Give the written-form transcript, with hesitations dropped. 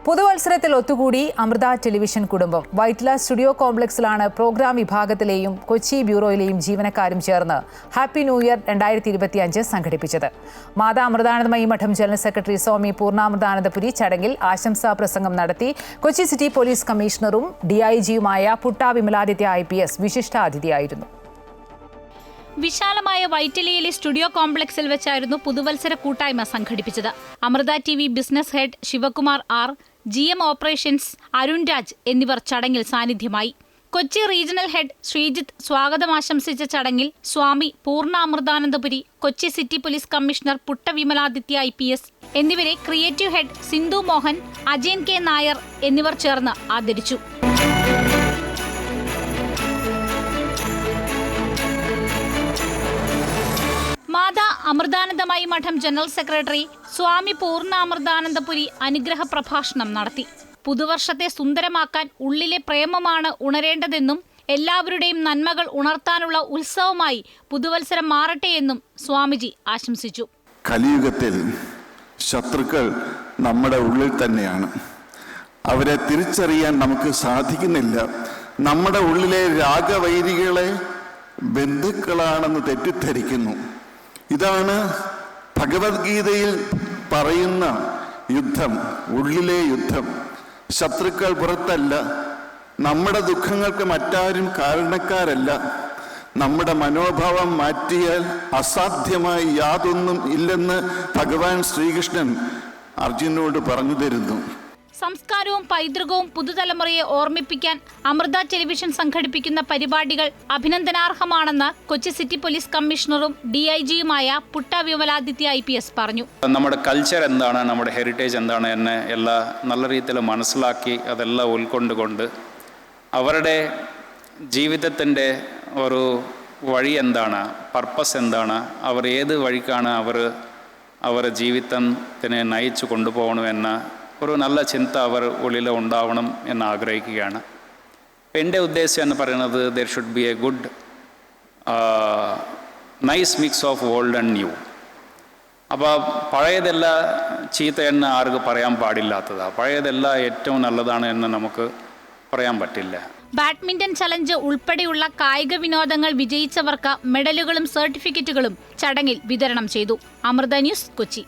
പുതുവത്സരത്തിൽ ഒത്തുകൂടി അമൃത ടെലിവിഷൻ കുടുംബം. Vyttila studio കോംപ്ലക്സിലാണ് programme വിഭാഗത്തിലെയും Kochi ബ്യൂറോയിലെയും ജീവനക്കാരും ചേർന്ന് ഹാപ്പി ന്യൂ ഇയർ 2025 സംഘടിപ്പിച്ചത്. മാതാ അമൃതാനന്ദമയി മഠം ജനറൽ സെക്രട്ടറി സ്വാമി പൂർണ്ണാമൃതാനന്ദപുരി ചടങ്ങിൽ ആശംസാ പ്രസംഗം നടത്തി. കൊച്ചി സിറ്റി പോലീസ് കമ്മീഷണറും DIGയുമായ പുട്ട വിമലാദിത്യ IPS വിശിഷ്ടാതിഥിയായിരുന്നു. വിശാലമായ വൈറ്റിലയിലെ സ്റ്റുഡിയോ കോംപ്ലക്സിൽ വെച്ചായിരുന്നു പുതുവത്സര കൂട്ടായ്മ സംഘടിപ്പിച്ചത്. Amrita TV business head Sivakumar R, GM operations Arun Raj എന്നിവർ ചടങ്ങിൽ സാന്നിധ്യമായി. കൊച്ചി റീജിയണൽ ഹെഡ് ശ്രീജിത്ത് സ്വാഗതം ആശംസിച്ച ചടങ്ങിൽ Swami Poornamritanandapuri, Kochi city police commissioner Putta Vimaladitya IPS എന്നിവരെ creative head Sindhu Mohan, Ajayan K Nair എന്നിവർ ചേർന്ന് ആദരിച്ചു. മാതാ അമൃതാനന്ദമയി മഠം ജനറൽ സെക്രട്ടറി സ്വാമി പൂർണ്ണാമൃതാനന്ദപുരി അനുഗ്രഹ പ്രഭാഷണം നടത്തി. പുതുവർഷത്തെ സുന്ദരമാക്കാൻ ഉള്ളിലെ പ്രേമമാണ് ഉണരേണ്ടതെന്നും എല്ലാവരുടെയും നന്മകൾ ഉണർത്താനുള്ള ഉത്സവമായി പുതുവത്സരം മാറട്ടെയെന്നും സ്വാമിജി ആശംസിച്ചു. കലിയുഗത്തിൽ ശത്രുക്കൾ നമ്മുടെ ഉള്ളിൽ തന്നെയാണ്. അവരെ തിരിച്ചറിയാൻ നമുക്ക് സാധിക്കുന്നില്ല. നമ്മുടെ ഉള്ളിലെ രാഗവൈരികളെ ബന്ധുക്കളാണെന്ന് തെറ്റിദ്ധരിക്കുന്നു. ഇതാണ് ഭഗവത്ഗീതയിൽ പറയുന്ന യുദ്ധം, ഉള്ളിലെ യുദ്ധം. ശത്രുക്കൾ പുറത്തല്ല. നമ്മുടെ ദുഃഖങ്ങൾക്ക് മറ്റാരും കാരണക്കാരല്ല. നമ്മുടെ മനോഭാവം മാറ്റിയാൽ അസാധ്യമായി യാതൊന്നും ഇല്ലെന്ന് ഭഗവാൻ ശ്രീകൃഷ്ണൻ അർജുനോട് പറഞ്ഞു തരുന്നു. സംസ്കാരവും പൈതൃകവും പുതുതലമുറയെ ഓർമ്മിപ്പിക്കാൻ അമൃത ടെലിവിഷൻ സംഘടിപ്പിക്കുന്ന പരിപാടികൾ അഭിനന്ദനാർഹമാണെന്ന് കൊച്ചി സിറ്റി പോലീസ് കമ്മീഷണറും DIGയുമായ പുട്ട വിമലാദിത്യ IPS പറഞ്ഞു. നമ്മുടെ കൾച്ചർ എന്താണ്, നമ്മുടെ ഹെറിറ്റേജ് എന്താണ് എന്ന് എല്ലാം നല്ല രീതിയിൽ മനസ്സിലാക്കി അതെല്ലാം ഉൾക്കൊണ്ടുകൊണ്ട് അവരുടെ ജീവിതത്തിൻ്റെ ഒരു വഴി എന്താണ്, പർപ്പസ് എന്താണ്, അവർ ഏത് വഴിക്കാണ് അവരുടെ ജീവിതത്തിനെ നയിച്ചു കൊണ്ടുപോകണമെന്ന് ഒരു നല്ല ചിന്ത അവർ ഉള്ളിൽ ഉണ്ടാവണം എന്ന് ആഗ്രഹിക്കുകയാണ്. എൻ്റെ ഉദ്ദേശം എന്ന് പറയുന്നത് there should be A good nice mix of old and new. അപ്പോൾ പഴയതെല്ലാം ചീത്തയെന്ന് ആർക്ക് പറയാൻ പാടില്ലാത്തതാണ്. പഴയതെല്ലാം ഏറ്റവും നല്ലതാണ് എന്ന് നമുക്ക് പറയാൻ പറ്റില്ല. ബാഡ്മിന്റൺ ചലഞ്ച് ഉൾപ്പെടെയുള്ള കായിക വിനോദങ്ങൾ വിജയിച്ചവർക്ക് മെഡലുകളും സർട്ടിഫിക്കറ്റുകളും ചടങ്ങിൽ വിതരണം ചെയ്തു. അമൃത ന്യൂസ്, കൊച്ചി.